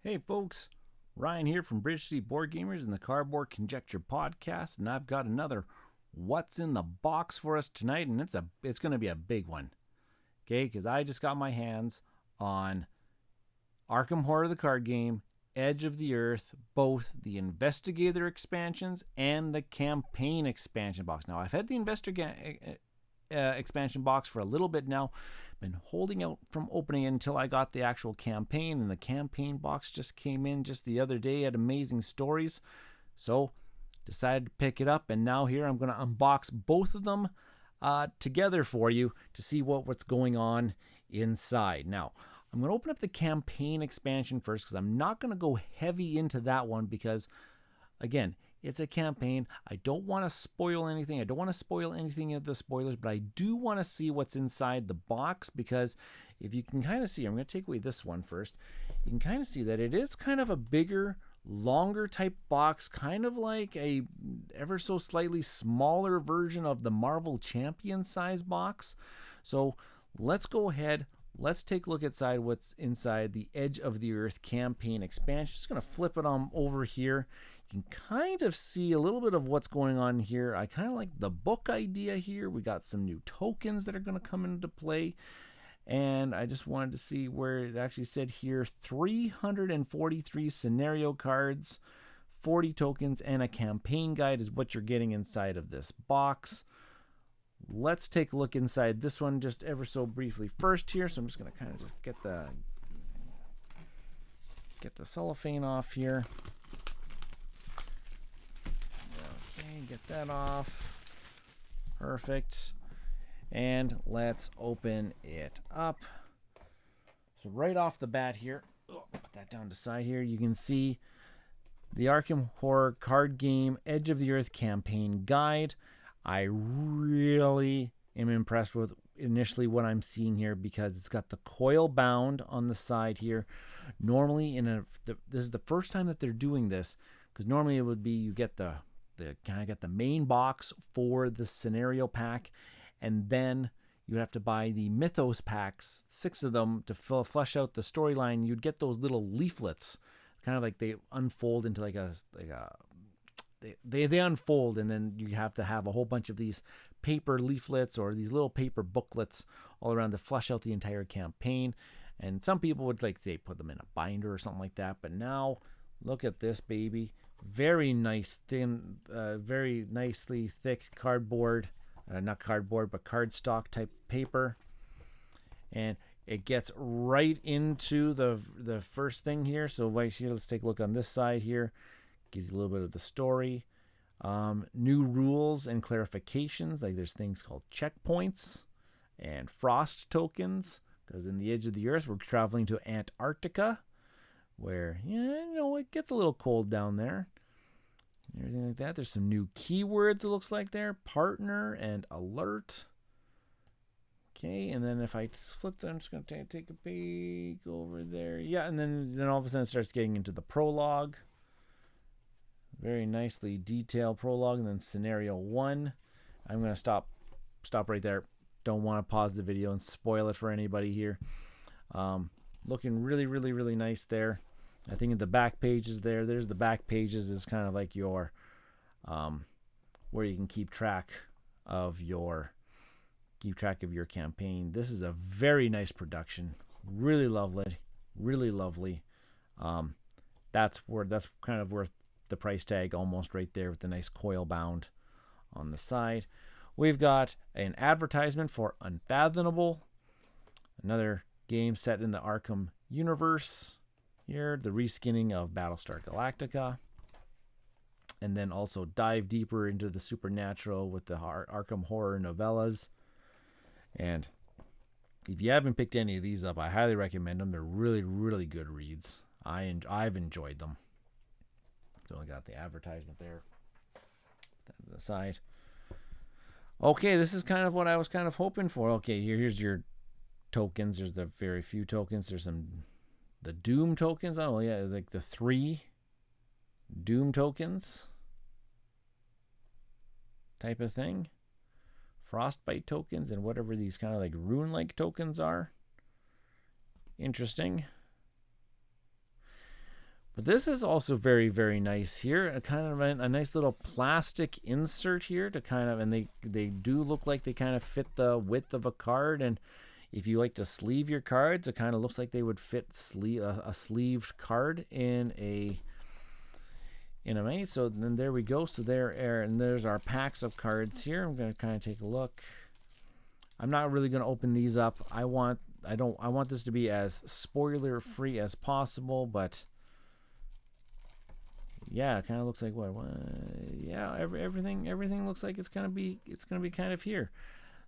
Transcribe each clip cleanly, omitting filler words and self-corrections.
Hey folks, Ryan here from Bridge City Boardgamers and the Cardboard Conjecture podcast, and I've got another What's in the Box for us tonight, and it's going to be a big one, okay? Because I just got my hands on Arkham Horror the card game, Edge of the Earth, both the Investigator expansions and the campaign expansion box. Now I've had the expansion box for a little bit now. Been holding out from opening it until I got the actual campaign, and the campaign box just came in just the other day at Amazing Stories, so decided to pick it up, and now here I'm going to unbox both of them together for you to see what's going on inside. Now I'm going to open up the campaign expansion first because I'm not going to go heavy into that one because, again, it's a campaign. I don't want to spoil anything. I don't want to spoil anything of the spoilers, but I do want to see what's inside the box because if you can kind of see, I'm going to take away this one first. You can kind of see that it is kind of a bigger, longer type box, kind of like a ever so slightly smaller version of the Marvel Champion size box. So let's go ahead. Let's take a look inside what's inside the Edge of the Earth campaign expansion. Just going to flip it on over here. You can kind of see a little bit of what's going on here. I kind of like the book idea here. We got some new tokens that are going to come into play. And I just wanted to see where it actually said here 343 scenario cards, 40 tokens, and a campaign guide is what you're getting inside of this box. Let's take a look inside this one just ever so briefly first here. So I'm just going to kind of just get the cellophane off here. Okay, get that off. Perfect. And let's open it up. So right off the bat here, put that down to side here, you can see the Arkham Horror card game Edge of the Earth campaign guide. I really am impressed with initially what I'm seeing here because it's got the coil bound on the side here. Normally, this is the first time that they're doing this because normally it would be you get the main box for the scenario pack, and then you have to buy the Mythos packs, 6 of them, to flesh out the storyline. You'd get those little leaflets, kind of like they unfold into they unfold, and then you have to have a whole bunch of these paper leaflets or these little paper booklets all around to flesh out the entire campaign. And some people would put them in a binder or something like that. But now look at this baby, very nice thin, very nicely thick cardboard, not cardboard but cardstock type paper, and it gets right into the first thing here. So right here, let's take a look on this side here. Gives you a little bit of the story. New rules and clarifications. Like there's things called checkpoints and frost tokens. Because in the Edge of the Earth, we're traveling to Antarctica, where it gets a little cold down there. Everything like that. There's some new keywords. It looks like there: partner and alert. Okay, and then if I flip them, I'm just going to take a peek over there. Yeah, and then all of a sudden it starts getting into the prologue. Very nicely detailed prologue, and then scenario 1. I'm going to stop right there. Don't want to pause the video and spoil it for anybody here. Looking really, really, really nice there. I think in the back pages there's the back pages is kind of like your where you can keep track of your campaign. This is a very nice production. Really lovely. Really lovely. That's kind of worth the price tag almost right there with the nice coil bound on the side. We've got an advertisement for Unfathomable, another game set in the Arkham universe here, the reskinning of Battlestar Galactica, and then also dive deeper into the supernatural with the Arkham Horror novellas. And if you haven't picked any of these up, I highly recommend them. They're really, really good reads. I've enjoyed them. So I got the advertisement there. Put that to the side. Okay, this is kind of what I was kind of hoping for. Okay, here's your tokens. There's the very few tokens. There's the Doom tokens. Oh yeah, like the 3 Doom tokens type of thing. Frostbite tokens and whatever these kind of like rune-like tokens are. Interesting. But this is also very, very nice here. A kind of a nice little plastic insert here to kind of, and they do look like they kind of fit the width of a card. And if you like to sleeve your cards, it kind of looks like they would fit a sleeved card in a maze. So then there we go. So there's our packs of cards here. I'm going to kind of take a look. I'm not really going to open these up. I want this to be as spoiler free as possible, but yeah, it kind of looks like what yeah, everything looks like it's gonna be kind of here.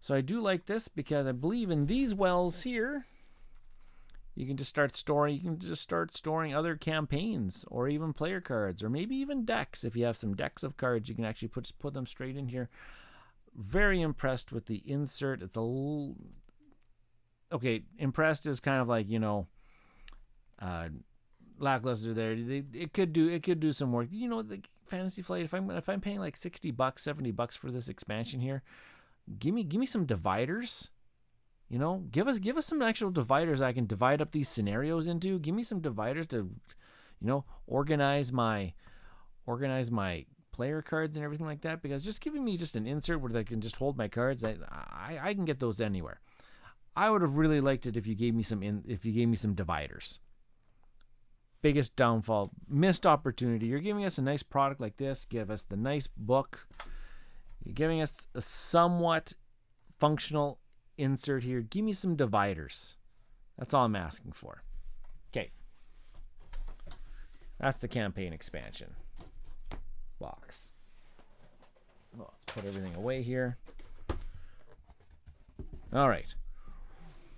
So I do like this because I believe in these wells here, you can just start storing other campaigns or even player cards or maybe even decks. If you have some decks of cards, you can actually put them straight in here. Very impressed with the insert. It's a little okay. Impressed is kind of like, you know, lackluster there. It could do some work. You know, the Fantasy Flight, if I'm paying like $60, $70 for this expansion here, give me some dividers. You know, give us some actual dividers I can divide up these scenarios into. Give me some dividers to, you know, organize my player cards and everything like that, because just giving me just an insert where I can just hold my cards, I can get those anywhere. I would have really liked it if you gave me some dividers. Biggest downfall, missed opportunity. You're giving us a nice product like this, give us the nice book. You're giving us a somewhat functional insert here. Give me some dividers. That's all I'm asking for. Okay. That's the campaign expansion box. Well, let's put everything away here. All right.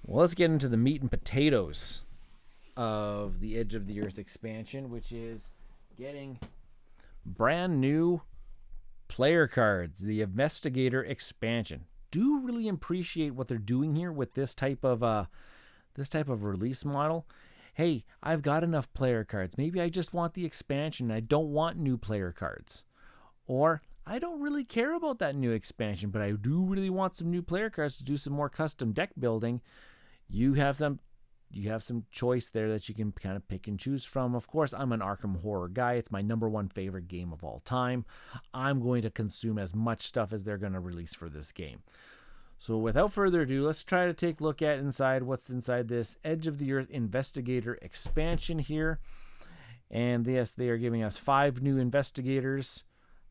Well, let's get into the meat and potatoes of the Edge of the Earth expansion, which is getting brand new player cards, the Investigator expansion. Do really appreciate what they're doing here with this type of release model. Hey, I've got enough player cards. Maybe I just want the expansion. I don't want new player cards. Or I don't really care about that new expansion, but I do really want some new player cards to do some more custom deck building. You have some choice there that you can kind of pick and choose from. Of course, I'm an Arkham Horror guy. It's my #1 favorite game of all time. I'm going to consume as much stuff as they're going to release for this game. So without further ado, let's try to take a look at what's inside this Edge of the Earth Investigator expansion here. And yes, they are giving us 5 new investigators,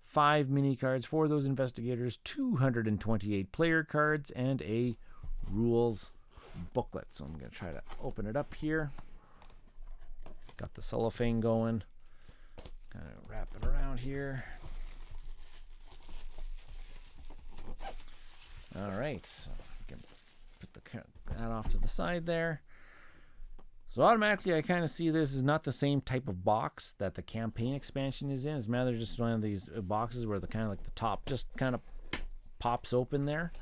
5 mini cards for those investigators, 228 player cards, and a rules booklet. So I'm going to try to open it up here. Got the cellophane going. Kind of wrap it around here. All right. So we can put that off to the side there. So automatically I kind of see this is not the same type of box that the campaign expansion is in. It's rather just one of these boxes where the kind of like the top just kind of pops open there.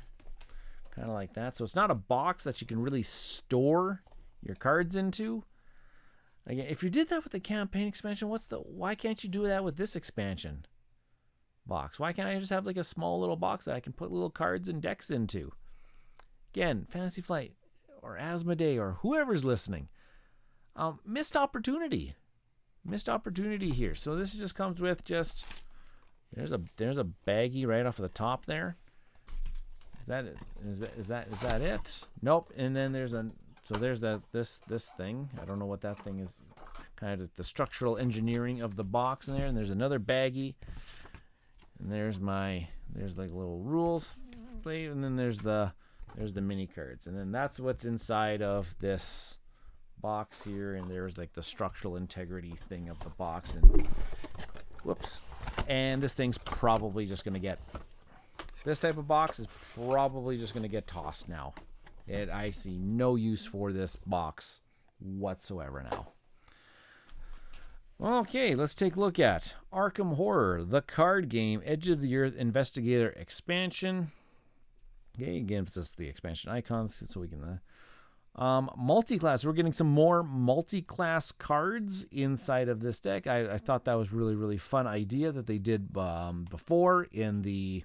Kind of like that. So it's not a box that you can really store your cards into. Again, if you did that with the campaign expansion, why can't you do that with this expansion box? Why can't I just have like a small little box that I can put little cards and decks into? Again, Fantasy Flight or Asmodee or whoever's listening. Missed opportunity here. So this just comes with just there's a baggie right off of the top there. Is that it? Is that it? Nope. And then there's this thing. I don't know what that thing is. Kind of the structural engineering of the box in there. And there's another baggie. And there's like little rules plate. And then there's the mini cards. And then that's what's inside of this box here. And there's like the structural integrity thing of the box. And whoops. And this thing's probably just gonna get. This type of box is probably just going to get tossed now. I see no use for this box whatsoever now. Okay, let's take a look at Arkham Horror, the card game, Edge of the Earth Investigator expansion. Okay, again, it's just the expansion icons so we can... multi-class. We're getting some more multi-class cards inside of this deck. I thought that was really, really fun idea that they did before in the...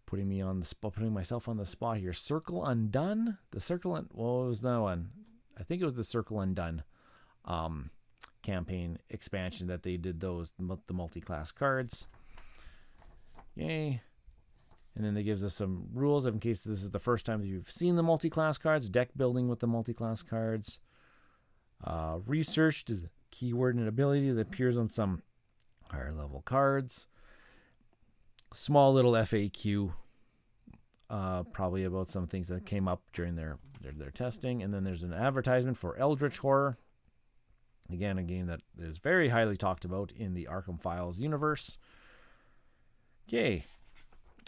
Putting myself on the spot here. Circle Undone? What was that one? I think it was the Circle Undone campaign expansion that they did the multi-class cards. Yay. And then they gives us some rules in case this is the first time that you've seen the multi-class cards. Deck building with the multi-class cards. Researched is a keyword and ability that appears on some higher level cards. Small little FAQ, probably about some things that came up during their testing. And then there's an advertisement for Eldritch Horror. Again, a game that is very highly talked about in the Arkham Files universe. Okay.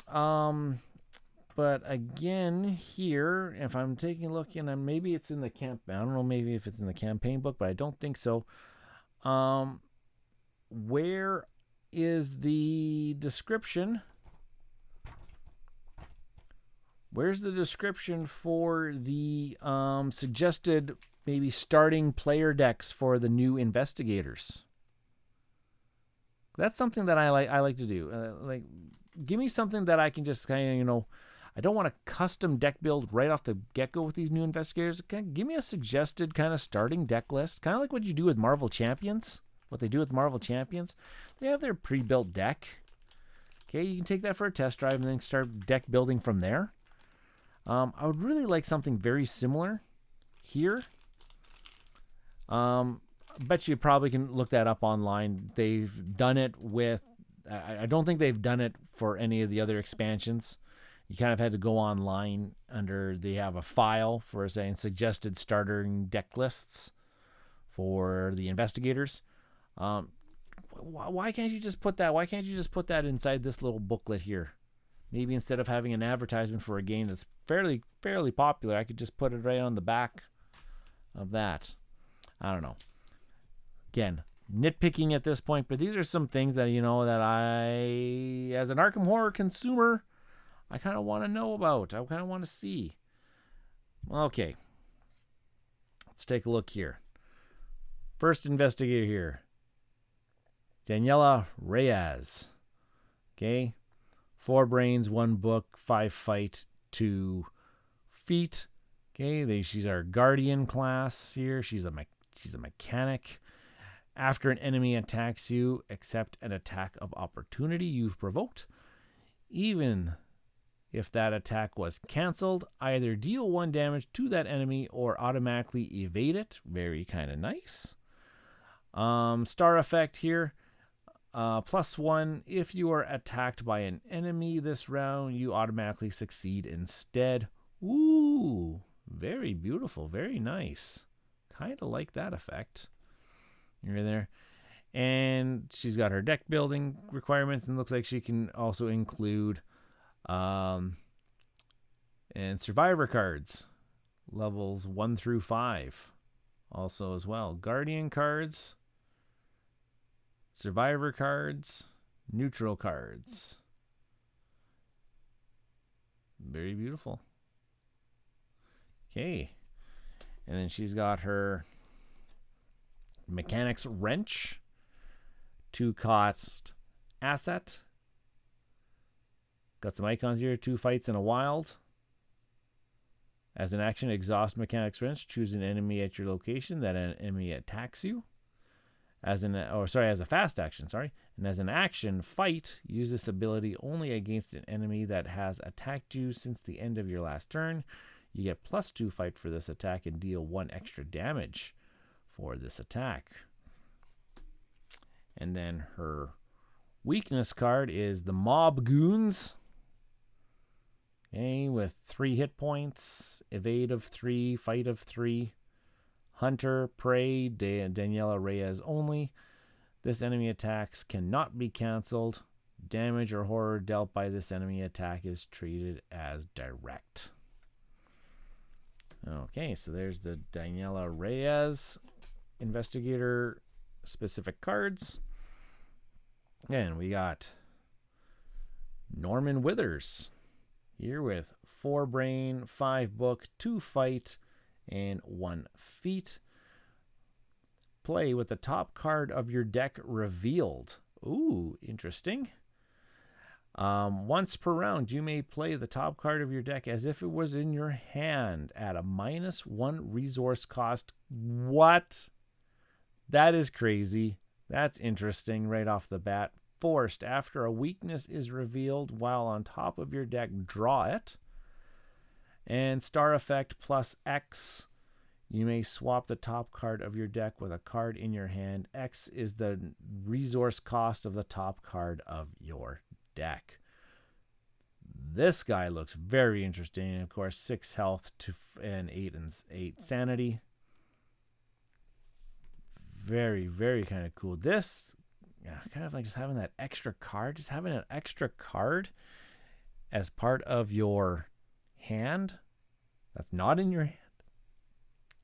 But again, here, if I'm taking a look, and maybe it's in the I don't know, maybe if it's in the campaign book, but I don't think so. Where is the description? Where's the description for the suggested maybe starting player decks for the new Investigators? That's something that I like to do. Give me something that I can just kind of, I don't want a custom deck build right off the get-go with these new Investigators. Give me a suggested kind of starting deck list, kind of like what you do with Marvel Champions. What they do with Marvel Champions, they have their pre-built deck. Okay, you can take that for a test drive and then start deck building from there. I would really like something very similar here. I bet you probably can look that up online. They've done it with, I don't think they've done it for any of the other expansions. You kind of had to go online they have a file for saying suggested starting deck lists for the Investigators. Why can't you just put that? Why can't you just put that inside this little booklet here? Maybe instead of having an advertisement for a game that's fairly popular, I could just put it right on the back of that. I don't know. Again, nitpicking at this point, but these are some things that, that I, as an Arkham Horror consumer, I kind of want to know about. I kind of want to see. Okay. Let's take a look here. First Investigator here. Daniela Reyes. Okay. 4 brains, 1 book, 5 fight, 2 feet. Okay. She's our Guardian class here. She's a mechanic. After an enemy attacks you, accept an attack of opportunity you've provoked. Even if that attack was canceled, either deal 1 damage to that enemy or automatically evade it. Very kind of nice. Star effect here. +1. If you are attacked by an enemy this round, you automatically succeed instead. Ooh, very beautiful. Very nice. Kind of like that effect. You're there. And she's got her deck building requirements, and looks like she can also include and survivor cards, levels 1 through 5 also as well. Guardian cards, survivor cards, neutral cards. Very beautiful. Okay. And then she's got her mechanics wrench, 2 cost asset. Got some icons here, 2 fights and a wild. As an action, exhaust mechanics wrench. Choose an enemy at your location that an enemy attacks you. As a fast action, And as an action, fight. Use this ability only against an enemy that has attacked you since the end of your last turn. You get +2 fight for this attack and deal 1 extra damage for this attack. And then her weakness card is the Mob Goons. Okay, with 3 hit points, evade of 3, fight of 3, hunter, prey, Daniela Reyes only. This enemy attacks cannot be canceled. Damage or horror dealt by this enemy attack is treated as direct. Okay, so there's the Daniela Reyes Investigator specific cards. And we got Norman Withers here with 4 brain, 5 book, 2 fight, and 1 feat. Play with the top card of your deck revealed. Ooh, interesting. Once per round, you may play the top card of your deck as if it was in your hand at a -1 resource cost. What? That is crazy. That's interesting right off the bat. Forced. After a weakness is revealed while on top of your deck, draw it. And star effect plus X. You may swap the top card of your deck with a card in your hand. X is the resource cost of the top card of your deck. This guy looks very interesting. Of course, 6 health and 8 sanity. Very, very kind of cool. This, kind of like just having that extra card. Just having an extra card as part of your hand that's not in your hand.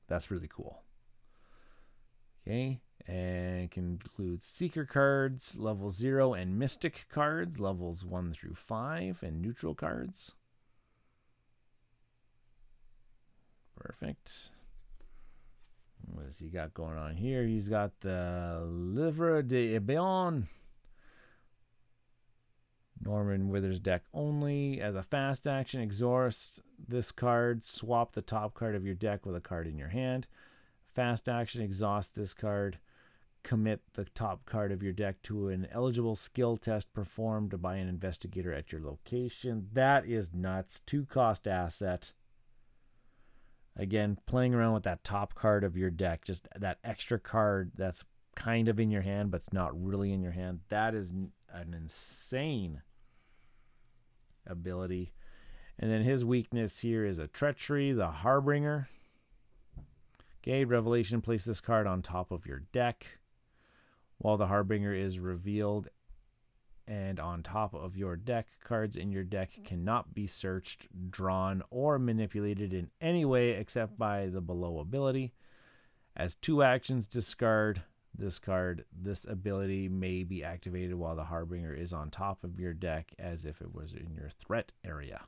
That's really cool. Okay, and it can include Seeker cards, level 0, and Mystic cards, levels 1 through 5, and neutral cards. Perfect. What has he got going on here? He's got the Livre de Ebion. Norman Withers deck only. As a fast action, exhaust this card. Swap the top card of your deck with a card in your hand. Fast action, exhaust this card. Commit the top card of your deck to an eligible skill test performed by an investigator at your location. That is nuts. 2-cost asset. Again, playing around with that top card of your deck. Just that extra card that's kind of in your hand, but it's not really in your hand. That is an insane ability. And then his weakness here is a treachery, the Harbinger. Okay, Revelation, place this card on top of your deck while the Harbinger is revealed and on top of your deck. Cards in your deck cannot be searched, drawn, or manipulated in any way except by the below ability. As 2 actions, discard this card. This ability may be activated while the Harbinger is on top of your deck as if it was in your threat area.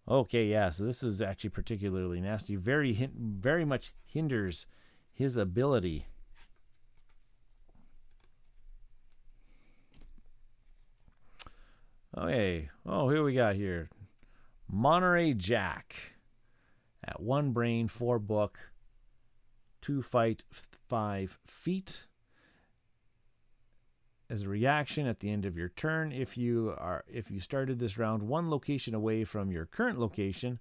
Okay, yeah, so this is actually particularly nasty. Very much hinders his ability. Okay, here we got here. Monterey Jack. At 1 brain, 4 book, 2 fight, 5 feet. As a reaction at the end of your turn, if you started this round 1 location away from your current location,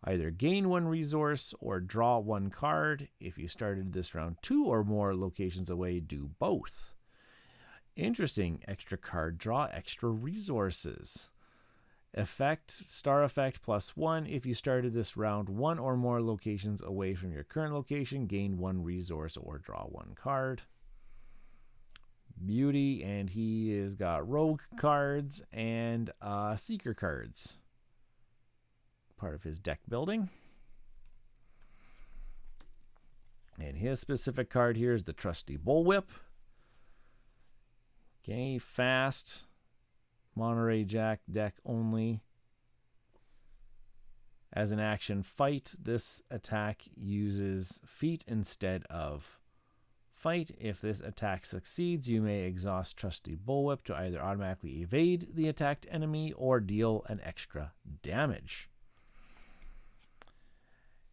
either gain 1 resource or draw 1 card. If you started this round 2 or more locations away, do both. Interesting. Extra card draw, extra resources. Effect, star effect plus 1. If you started this round 1 or more locations away from your current location, gain 1 resource or draw 1 card. Beauty, and he has got rogue cards and seeker cards. Part of his deck building. And his specific card here is the Trusty Bullwhip. Okay, fast. Monterey Jack deck only. As an action fight, this attack uses feet instead of fight. If this attack succeeds, you may exhaust Trusty Bullwhip to either automatically evade the attacked enemy or deal an extra damage.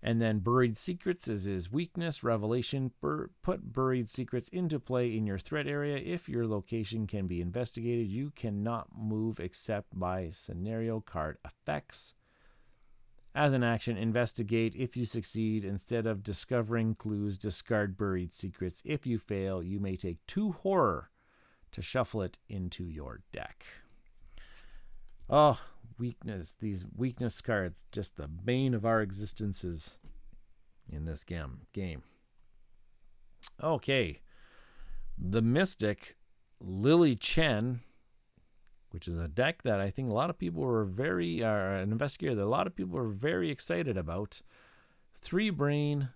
And then Buried Secrets is his weakness. Revelation, put Buried Secrets into play in your threat area. If your location can be investigated, you cannot move except by scenario card effects. As an action, investigate. If you succeed, instead of discovering clues, discard Buried Secrets. If you fail, you may take 2 horror to shuffle it into your deck. Oh, weakness. These weakness cards, just the bane of our existences in this game. Okay. The Mystic, Lily Chen, which is a deck that I think a lot of people were an investigator that a lot of people were very excited about. 3 brain,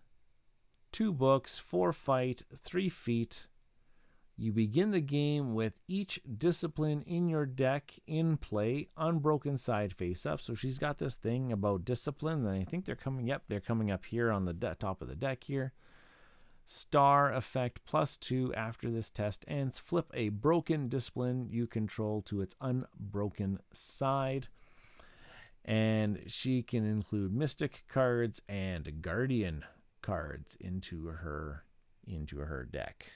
2 books, 4 fight, 3 feet. You begin the game with each discipline in your deck in play, unbroken side face up. So she's got this thing about disciplines, and I think they're coming up here on the top of the deck here. Star effect plus 2 after this test ends. Flip a broken discipline you control to its unbroken side. And she can include Mystic cards and Guardian cards into her into her deck.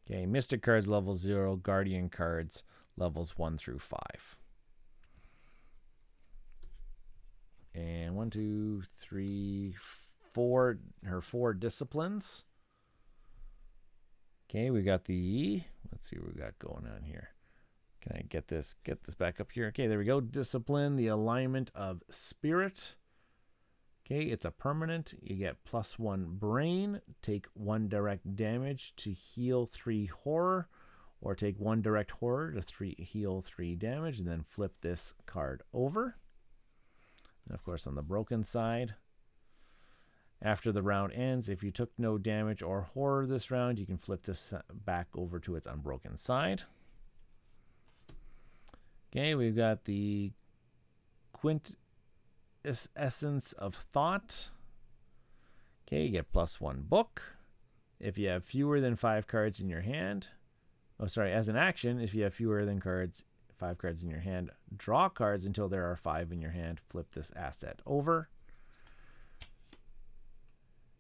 Okay, Mystic cards level 0, Guardian cards levels 1 through 5. And 1, 2, 3, 4, her 4 disciplines. Okay, we got the, let's see what we got going on here. Can I get this back up here? Okay, there we go. Discipline, the alignment of spirit. Okay, it's a permanent. You get +1 brain, take 1 direct damage to heal 3 horror, or take 1 direct horror to heal 3 damage, and then flip this card over. And of course, on the broken side, after the round ends, if you took no damage or horror this round, you can flip this back over to its unbroken side. Okay, we've got the Essence of Thought. Okay, you get +1 book. If you have fewer than 5 cards in your hand, as an action, if you have fewer than 5 cards in your hand, draw cards until there are 5 in your hand, flip this asset over.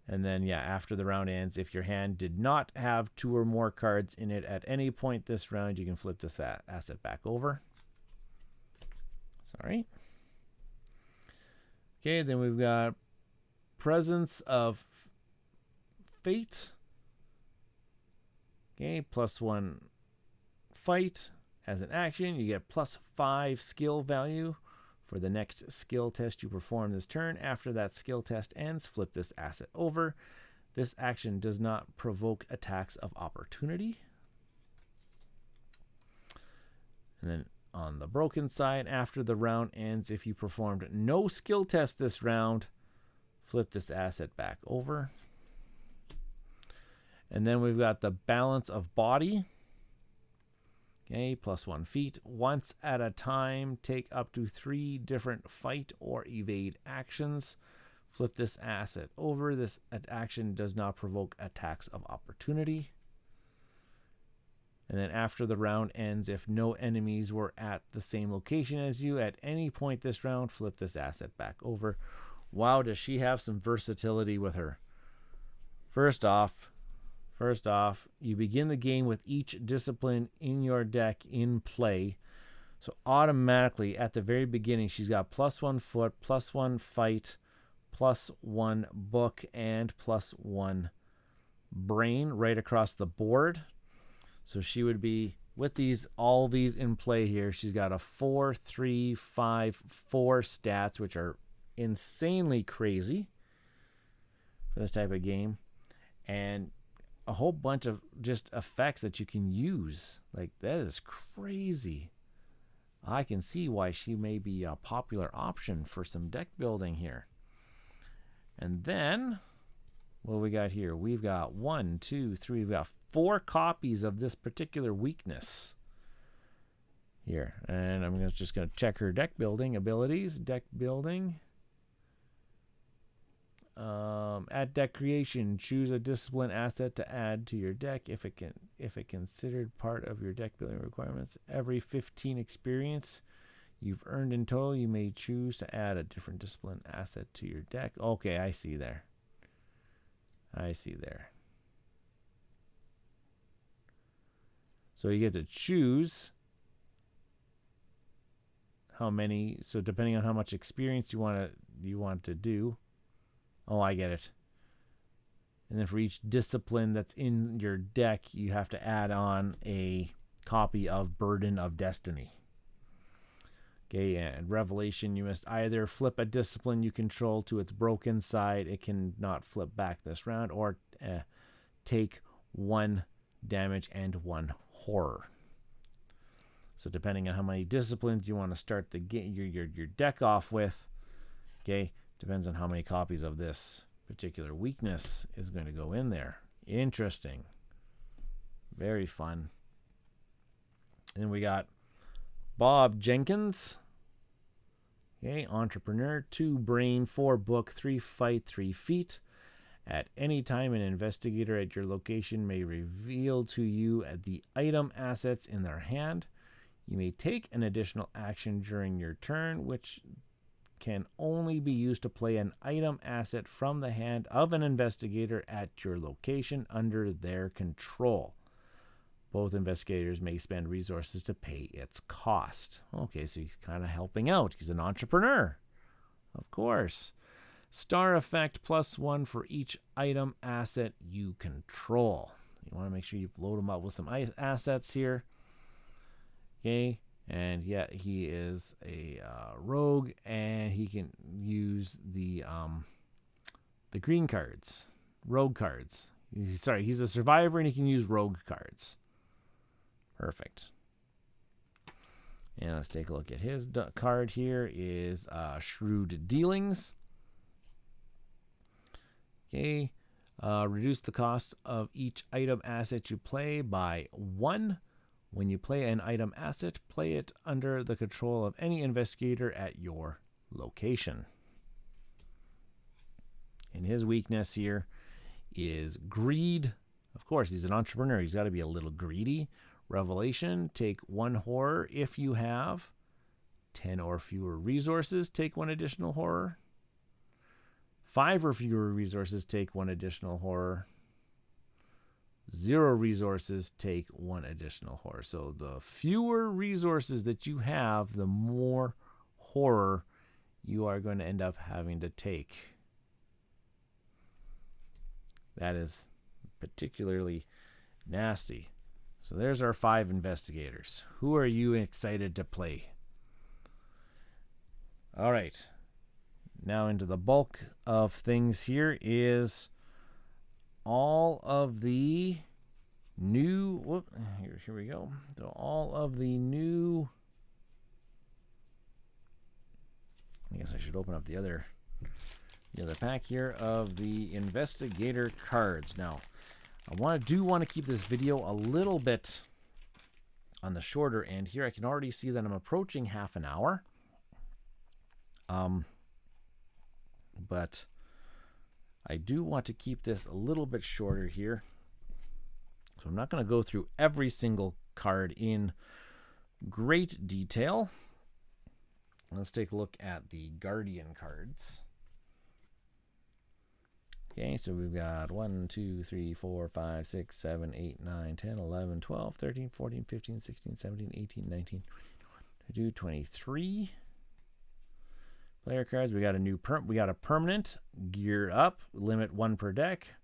And then, after the round ends, if your hand did not have 2 or more cards in it at any point this round, you can flip this asset back over. Sorry. Okay, then we've got Presence of Fate. Okay, +1 fight. As an action, you get +5 skill value for the next skill test you perform this turn. After that skill test ends, flip this asset over. This action does not provoke attacks of opportunity. And then on the broken side, after the round ends, if you performed no skill test this round, flip this asset back over. And then we've got the Balance of Body. Okay, +1 feat. Once at a time, take up to 3 different fight or evade actions. Flip this asset over. This action does not provoke attacks of opportunity. And then after the round ends, if no enemies were at the same location as you at any point this round, flip this asset back over. Wow, does she have some versatility with her. First off, you begin the game with each discipline in your deck in play. So automatically at the very beginning, she's got +1 foot, +1 fight, +1 book, and +1 brain right across the board. So she would be, with all these in play here, she's got a 4, 3, 5, 4 stats, which are insanely crazy for this type of game. And a whole bunch of just effects that you can use. Like, that is crazy. I can see why she may be a popular option for some deck building here. And then, what we got here? We've got 1, 2, 3, we've got 4 copies of this particular weakness here. And I'm just going to check her deck building abilities. Deck building. At deck creation, choose a discipline asset to add to your deck if it considered part of your deck building requirements. Every 15 experience you've earned in total, you may choose to add a different discipline asset to your deck. Okay, I see there. So you get to choose how many. So depending on how much experience you want to do. Oh, I get it. And then for each discipline that's in your deck, you have to add on a copy of Burden of Destiny. Okay, and Revelation, you must either flip a discipline you control to its broken side. It cannot flip back this round, or take 1 damage and 1 horror. So depending on how many disciplines you want to start your deck off with, okay, depends on how many copies of this particular weakness is going to go in there. Interesting. Very fun. And then we got Bob Jenkins. Okay, entrepreneur, 2 brain, 4 book, 3 fight, 3 feet. At any time, an investigator at your location may reveal to you the item assets in their hand. You may take an additional action during your turn, which can only be used to play an item asset from the hand of an investigator at your location under their control. Both investigators may spend resources to pay its cost. Okay, so he's kind of helping out. He's an entrepreneur. Of course. Star effect +1 for each item asset you control. You want to make sure you load him up with some assets here. Okay, and yeah, he is a rogue, and he can use the green cards, rogue cards. He's a survivor, and he can use rogue cards. Perfect. And let's take a look at his card here. Is Shrewd Dealings. Okay. Reduce the cost of each item asset you play by 1. When you play an item asset, play it under the control of any investigator at your location. And his weakness here is greed. Of course, he's an entrepreneur. He's got to be a little greedy. Revelation, take 1 horror if you have 10 or fewer resources, take 1 additional horror. 5 or fewer resources, take 1 additional horror. 0 resources, take 1 additional horror. So the fewer resources that you have, the more horror you are going to end up having to take. That is particularly nasty. So there's our 5 investigators. Who are you excited to play? All right. Now into the bulk of things here is all of the new... Here we go. So all of the new... I guess I should open up the other pack here of the investigator cards. Now, I do want to keep this video a little bit on the shorter end here. I can already see that I'm approaching half an hour. But I do want to keep this a little bit shorter here. So I'm not going to go through every single card in great detail. Let's take a look at the Guardian cards. Okay, so we've got 1, 2, 3, 4, 5, 6, 7, 8, 9, 10, 11, 12, 13, 14, 15, 16, 17, 18, 19, 22, 23 player cards. We got a permanent, gear up, limit 1 per deck.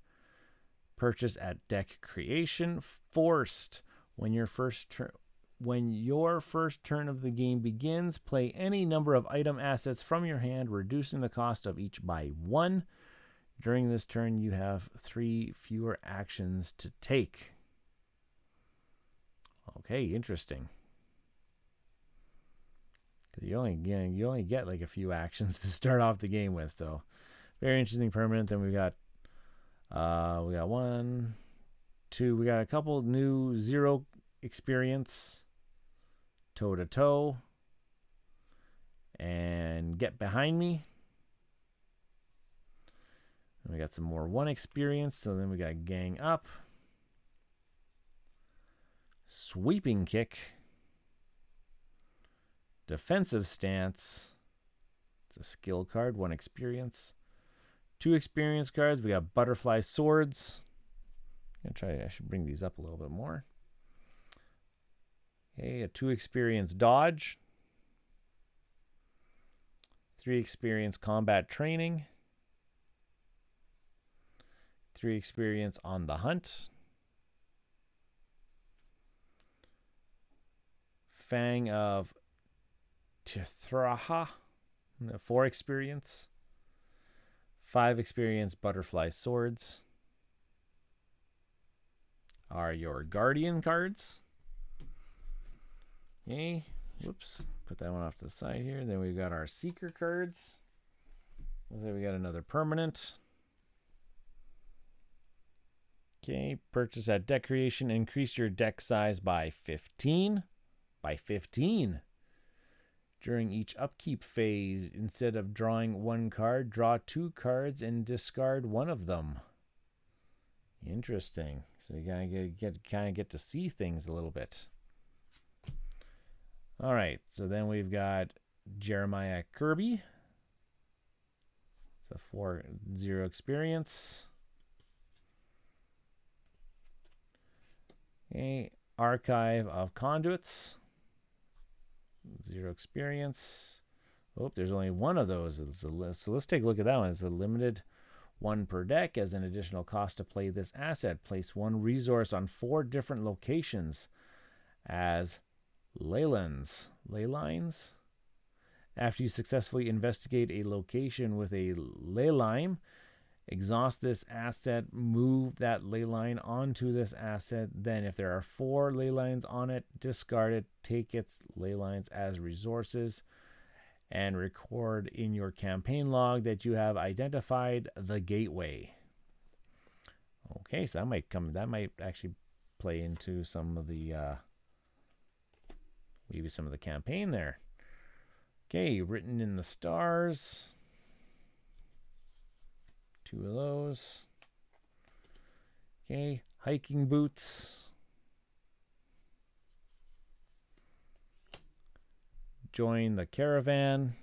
Purchase at deck creation. Forced. When your first turn of the game begins, play any number of item assets from your hand, reducing the cost of each by 1. During this turn, you have 3 fewer actions to take. Okay, interesting. Because you only get like a few actions to start off the game with. So, very interesting permanent. Then we got 1, 2. We got a couple new 0 experience, toe to toe, and get behind me. And we got some more 1 experience. So then we got gang up, sweeping kick, defensive stance. It's a skill card, 1 experience. 2 experience cards. We got butterfly swords. I should bring these up a little bit more. Okay, a 2 experience dodge. 3 experience combat training. 3 experience on the hunt. Fang of Tithraha, 4 experience. 5 experience butterfly swords are your Guardian cards. Okay, whoops, put that one off to the side here. Then we've got our Seeker cards. Looks like we got another permanent. Okay, purchase at deck creation. Increase your deck size by 15. By 15. During each upkeep phase, instead of drawing 1 card, draw 2 cards and discard 1 of them. Interesting. So you gotta get to see things a little bit. All right. So then we've got Jeremiah Kirby, It's a 4-0 experience. Okay, Archive of Conduits. 0 experience. Oh, there's only one of those. So let's take a look at that one. It's a limited 1 per deck. As an additional cost to play this asset, place 1 resource on 4 different locations as ley lines. After you successfully investigate a location with a ley line, exhaust this asset, move that ley line onto this asset. Then if there are 4 ley lines on it, discard it, take its ley lines as resources, and record in your campaign log that you have identified the gateway. Okay, so that might actually play into some of the maybe some of the campaign there. Okay, Written in the Stars. 2 of those. Okay, Hiking Boots. Join the Caravan.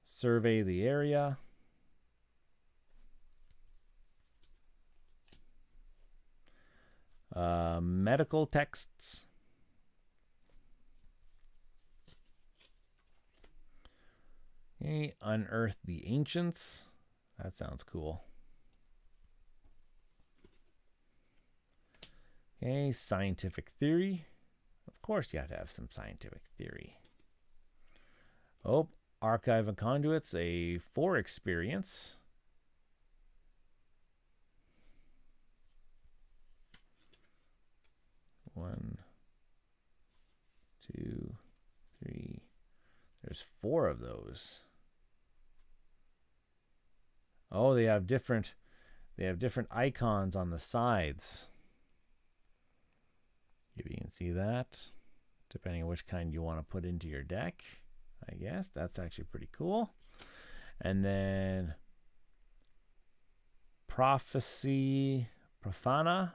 Survey the Area. Medical Texts. Okay, Unearth the Ancients. That sounds cool. Okay, Scientific Theory. Of course you have to have some scientific theory. Oh, Archive of Conduits, a 4 experience. One, 2, 3. There's 4 of those. Oh, they have different icons on the sides. If you can see that, depending on which kind you want to put into your deck, I guess. That's actually pretty cool. And then Prophecy Profana,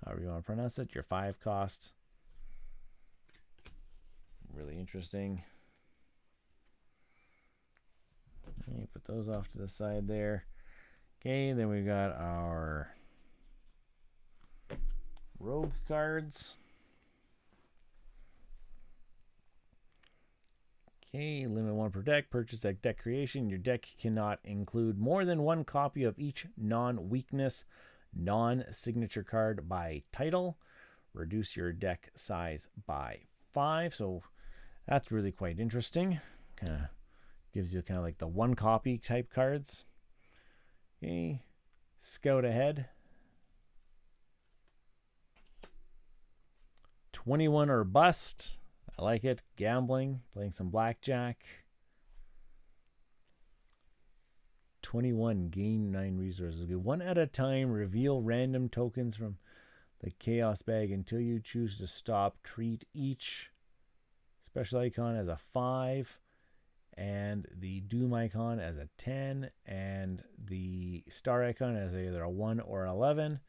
however you want to pronounce it, your 5 cost. Really interesting. You put those off to the side there. Okay, then we got our rogue cards. Okay, limit 1 per deck. Purchase at deck creation. Your deck cannot include more than 1 copy of each non-weakness, non-signature card by title. Reduce your deck size by 5. So that's really quite interesting. Kind of gives you kind of like the 1 copy type cards. Okay, Scout Ahead. 21 or bust. I like it. Gambling, playing some blackjack. 21, gain 9 resources. Okay, 1 at a time, reveal random tokens from the chaos bag until you choose to stop. Treat each special icon as a 5, and the doom icon as a 10, and the star icon as either a 1 or an 11.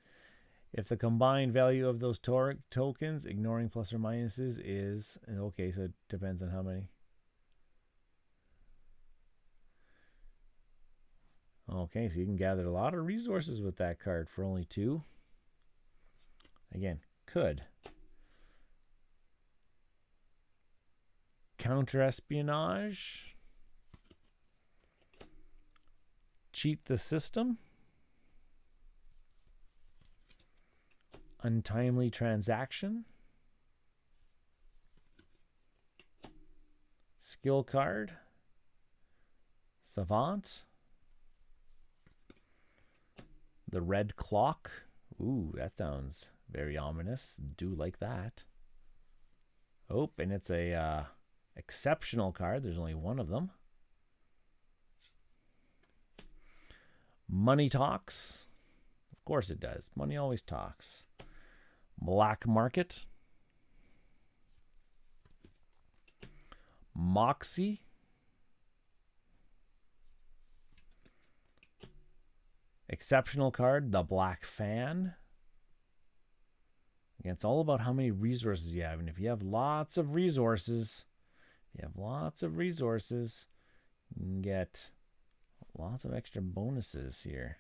If the combined value of those tokens, ignoring plus or minuses, is, okay, so it depends on how many. Okay, so you can gather a lot of resources with that card for only 2. Again, could. Counter-espionage. Cheat the system. Untimely transaction. Skill card. Savant. The red clock. Ooh, that sounds very ominous. Do like that. Oh, and it's a exceptional card. There's only 1 of them. Money talks. Of course it does. Money always talks. Black market. Moxie. Exceptional card, the Black Fan. Again, it's all about how many resources you have. And if you have lots of resources, you can get lots of extra bonuses here.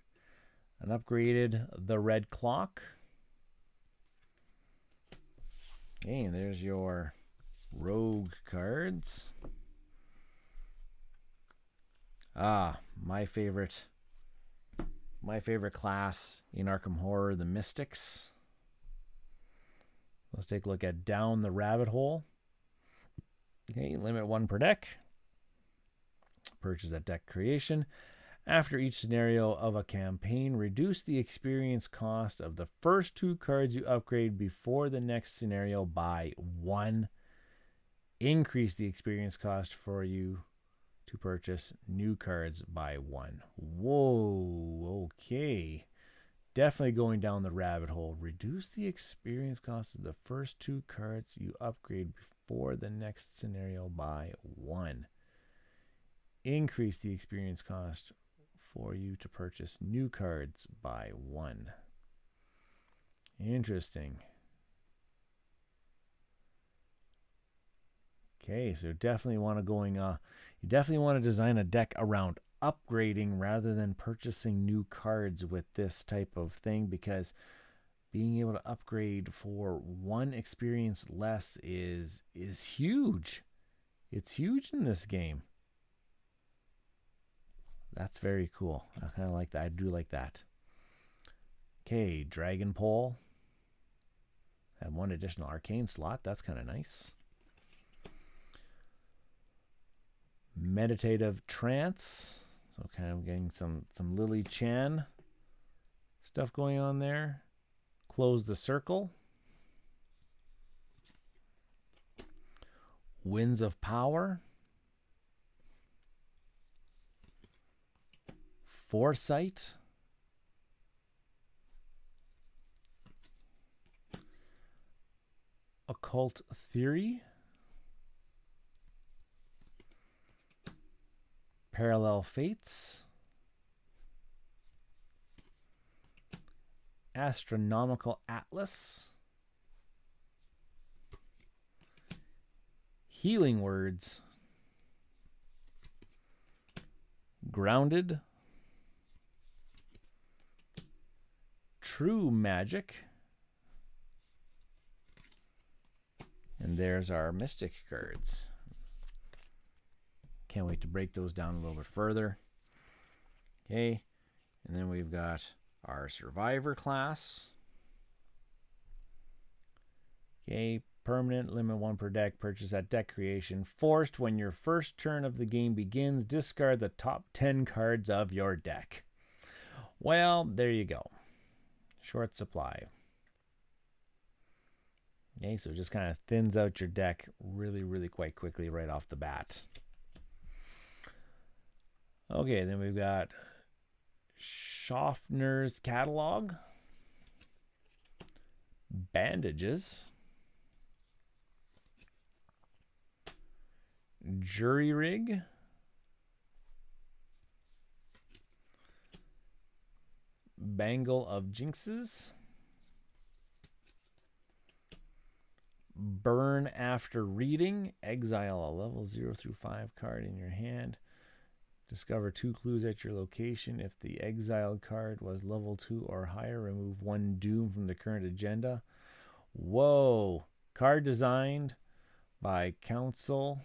An upgraded the red clock. Okay, and there's your rogue cards. My favorite class in Arkham Horror, the Mystics. Let's take a look at Down the Rabbit Hole. Okay, limit 1 per deck. Purchase at deck creation. After each scenario of a campaign, reduce the experience cost of the first 2 cards you upgrade before the next scenario by 1. Increase the experience cost for you to purchase new cards by 1. Whoa, okay. Definitely going down the rabbit hole. Reduce the experience cost of the first 2 cards you upgrade before the next scenario by 1. Increase the experience cost for you to purchase new cards by 1. Interesting. Okay, so definitely want to design a deck around upgrading rather than purchasing new cards with this type of thing, because being able to upgrade for 1 experience less is huge. It's huge in this game. That's very cool. I kind of like that. I do like that. Okay, Dragon Pole. Have 1 additional arcane slot. That's kind of nice. Meditative Trance. So kind of getting some Lily Chan stuff going on there. Close the Circle. Winds of Power. Foresight. Occult Theory. Parallel Fates. Astronomical Atlas. Healing Words. Grounded. True Magic. And there's our Mystic cards. Can't wait to break those down a little bit further. Okay, and then we've got our Survivor class. Okay, permanent, limit 1 per deck, purchase at deck creation. Forced, when your first turn of the game begins, discard the top 10 cards of your deck. Well, there you go. Short supply. Okay, so it just kind of thins out your deck really quite quickly right off the bat. Okay, then we've got Schaffner's Catalog. Bandages. Jury Rig. Bangle of Jinxes. Burn After Reading. Exile a level 0 through 5 card in your hand. Discover 2 clues at your location. If the exiled card was level 2 or higher, remove 1 doom from the current agenda. Whoa. Card designed by Council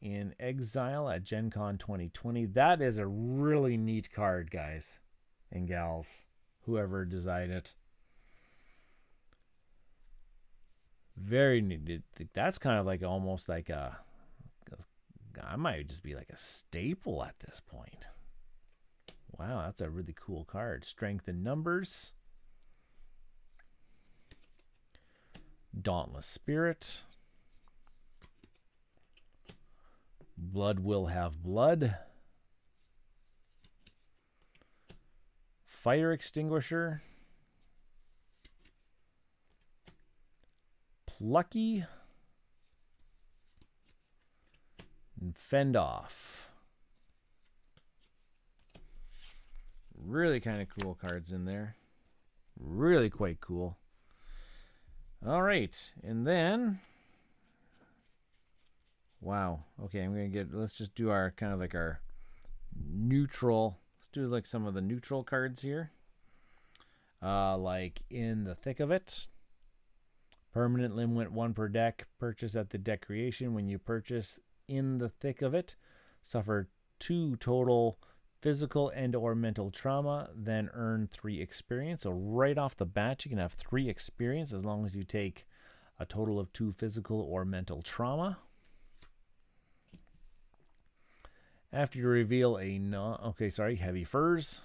in Exile at Gen Con 2020. That is a really neat card, guys and gals. Whoever designed it. Very neat. That's kind of like almost like I might just be like a staple at this point. Wow, that's a really cool card. Strength in Numbers. Dauntless Spirit. Blood Will Have Blood. Fire Extinguisher. Plucky. And Fend Off. Really kind of cool cards in there. Really quite cool. All right, and then, wow. Okay, let's just do our kind of like our neutral. Let's do like some of the neutral cards here. Like In the Thick of It. Permanent limit 1 per deck. Purchase at the deck creation. When you purchase In the Thick of It, suffer 2 total physical and or mental trauma, then earn 3 experience. So right off the bat, you can have 3 experience as long as you take a total of 2 physical or mental trauma. After you reveal a Heavy Furs.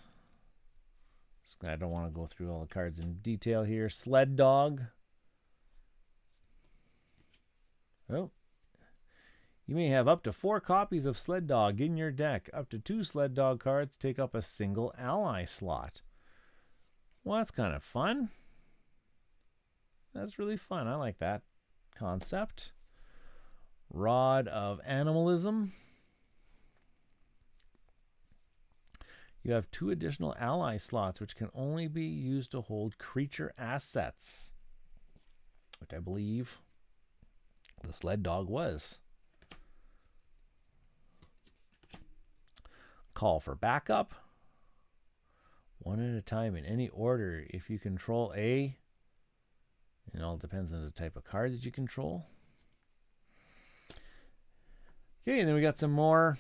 I don't want to go through all the cards in detail here. Sled Dog. Oh. You may have up to 4 copies of Sled Dog in your deck. Up to 2 Sled Dog cards take up a single ally slot. Well, that's kind of fun. That's really fun. I like that concept. Rod of Animalism. You have 2 additional ally slots, which can only be used to hold creature assets, which I believe the Sled Dog was. Call for backup. 1 at a time in any order. If you control it all depends on the type of card that you control. Okay, and then we got some more.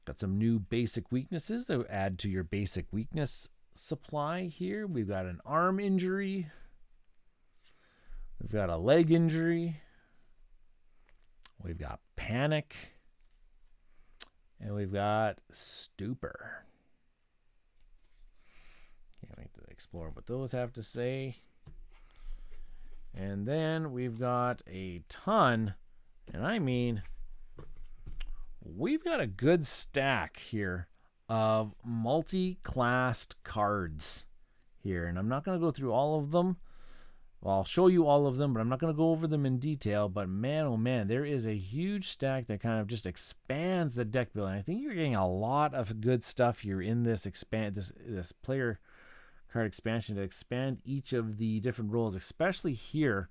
Got some new basic weaknesses to add to your basic weakness supply here. We've got an arm injury. We've got a leg injury. We've got panic. And we've got stupor. Can't wait to explore what those have to say. And then we've got a ton, and I mean, we've got a good stack here of multi-classed cards here. And I'm not going to go through all of them. Well, I'll show you all of them, but I'm not going to go over them in detail. But man, oh man, there is a huge stack that kind of just expands the deck building. I think you're getting a lot of good stuff here in this this player card expansion to expand each of the different roles, especially here,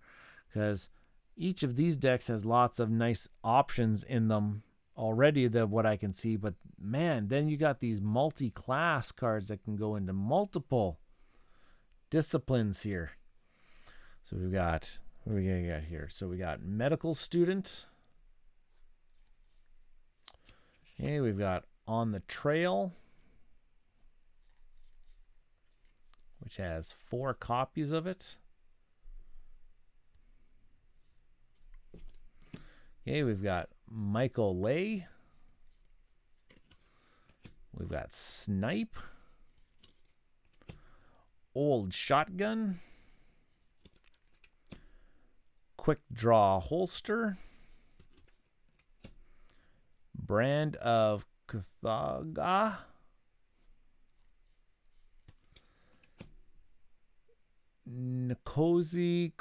because each of these decks has lots of nice options in them already, what I can see. But man, then you got these multi-class cards that can go into multiple disciplines here. So we've got, what do we got here? So we got medical student. Okay, we've got On the Trail, which has 4 copies of it. Okay, we've got Michael Lay. We've got Snipe. Old Shotgun. Quick Draw Holster. Brand of Cathaga. Cozy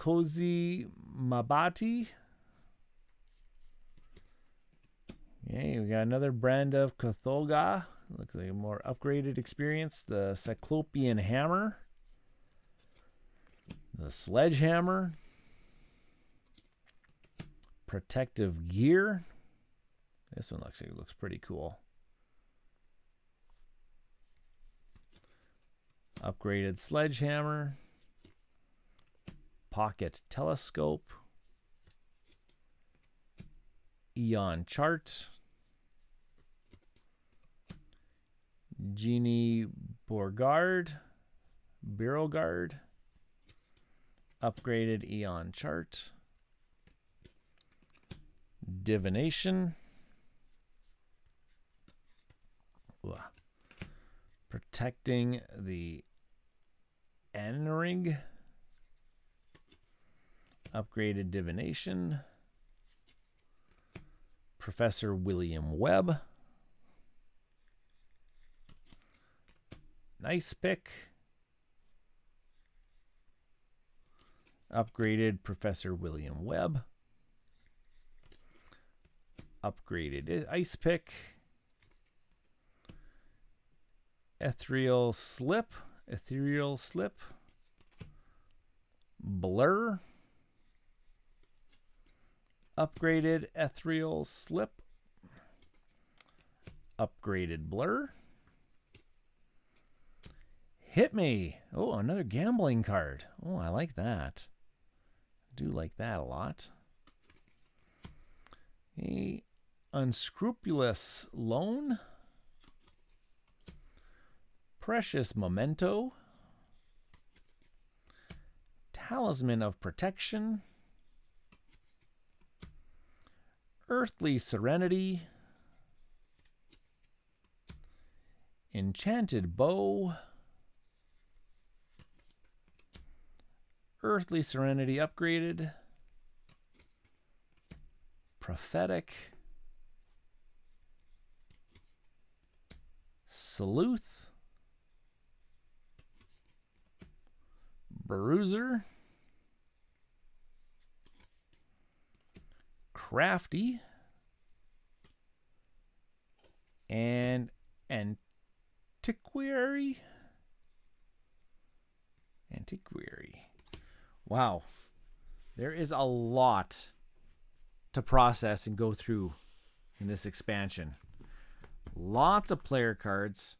Mabati. Okay, we got another brand of Cathoga. Looks like a more upgraded experience. The Cyclopean Hammer. The Sledgehammer. Protective Gear. This one looks pretty cool. Upgraded Sledgehammer. Pocket Telescope. Eon Chart. Genie Beauregard. Upgraded Eon Chart. Divination. Protecting the Anring. Upgraded Divination. Professor William Webb. Nice Pick. Upgraded Professor William Webb. Upgraded Ice Pick. Ethereal Slip. Blur. Upgraded Ethereal Slip. Upgraded Blur. Hit Me. Oh, another gambling card. Oh, I like that. Do like that a lot. A Unscrupulous Loan. Precious Memento. Talisman of Protection. Earthly Serenity. Enchanted Bow. Earthly Serenity upgraded. Prophetic. Sleuth. Bruiser. Crafty. And Antiquary. Wow. There is a lot to process and go through in this expansion. Lots of player cards.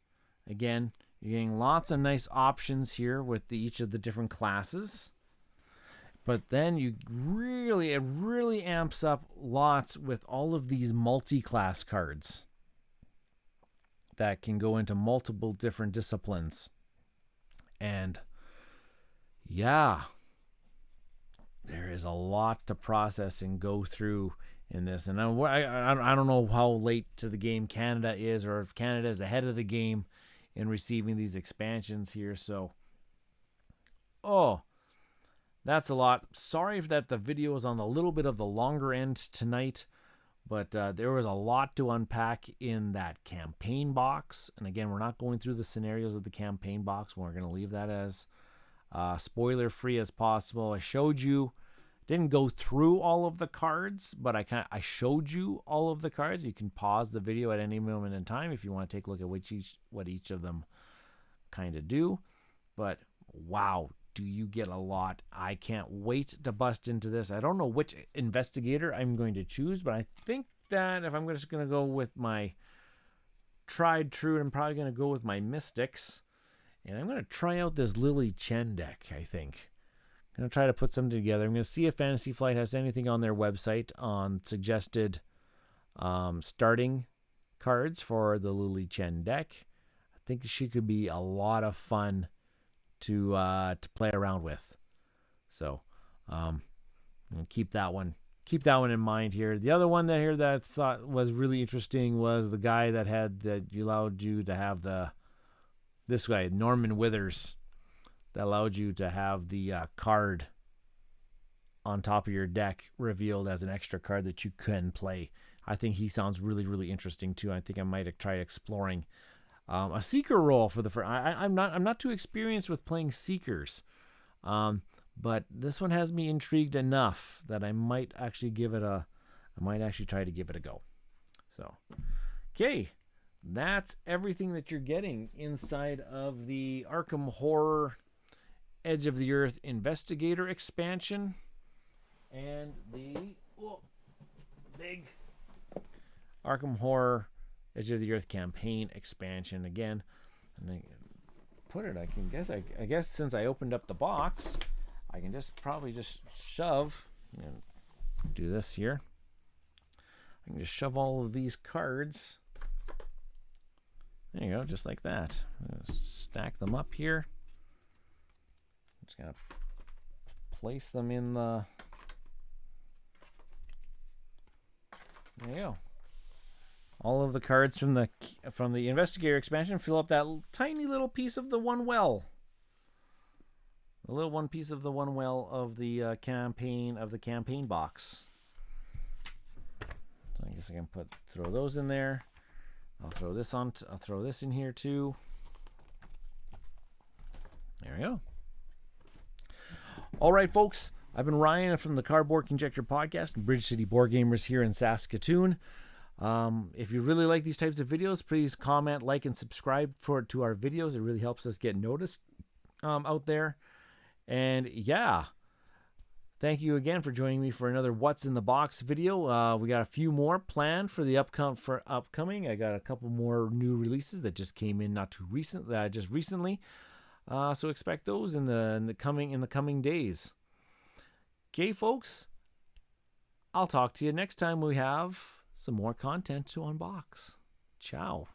Again, you're getting lots of nice options here with each of the different classes. But then it really amps up lots with all of these multi-class cards that can go into multiple different disciplines. And yeah, there is a lot to process and go through in this. And I don't know how late to the game Canada is, or if Canada is ahead of the game in receiving these expansions here. So, that's a lot. Sorry that the video was on a little bit of the longer end tonight, but there was a lot to unpack in that campaign box. And again, we're not going through the scenarios of the campaign box. We're going to leave that as spoiler free as possible. I showed you, didn't go through all of the cards, but I showed you all of the cards. You can pause the video at any moment in time if you want to take a look at what each of them kind of do. But wow, do you get a lot. I can't wait to bust into this. I don't know which investigator I'm going to choose, but I think that if I'm just going to go with my tried true, I'm probably going to go with my Mystics. And I'm going to try out this Lily Chen deck, I think. I'm going to try to put something together. I'm going to see if Fantasy Flight has anything on their website on suggested starting cards for the Lily Chen deck. I think she could be a lot of fun to play around with. So keep that one in mind here. The other one that I thought was really interesting was the guy that allowed you to have this guy, Norman Withers, that allowed you to have the card on top of your deck revealed as an extra card that you can play. I think he sounds really, really interesting too. I think I might try exploring a seeker role for the first. I'm not too experienced with playing seekers, but this one has me intrigued enough that I might actually try to give it a go. So, okay, that's everything that you're getting inside of the Arkham Horror Edge of the Earth Investigator expansion and the big Arkham Horror Edge of the Earth campaign expansion again. And I guess since I opened up the box, I can probably shove and do this here. I can just shove all of these cards. There you go, just like that. Stack them up here. I'm just gonna place them in the. There you go. All of the cards from the Investigator expansion fill up that tiny little piece of the one well. The little one piece of the one well of the campaign box. So I guess I can throw those in there. I'll throw this in here too. There we go. All right, folks. I've been Ryan from the Cardboard Conjecture Podcast and Bridge City Boardgamers here in Saskatoon. If you really like these types of videos, please comment, like, and subscribe to our videos. It really helps us get noticed out there. And yeah, Thank you again for joining me for another What's in the Box video. We got a few more planned for the upcoming. I got a couple more new releases that just came in just recently. So expect those in the coming days. Okay, folks. I'll talk to you next time we have some more content to unbox. Ciao.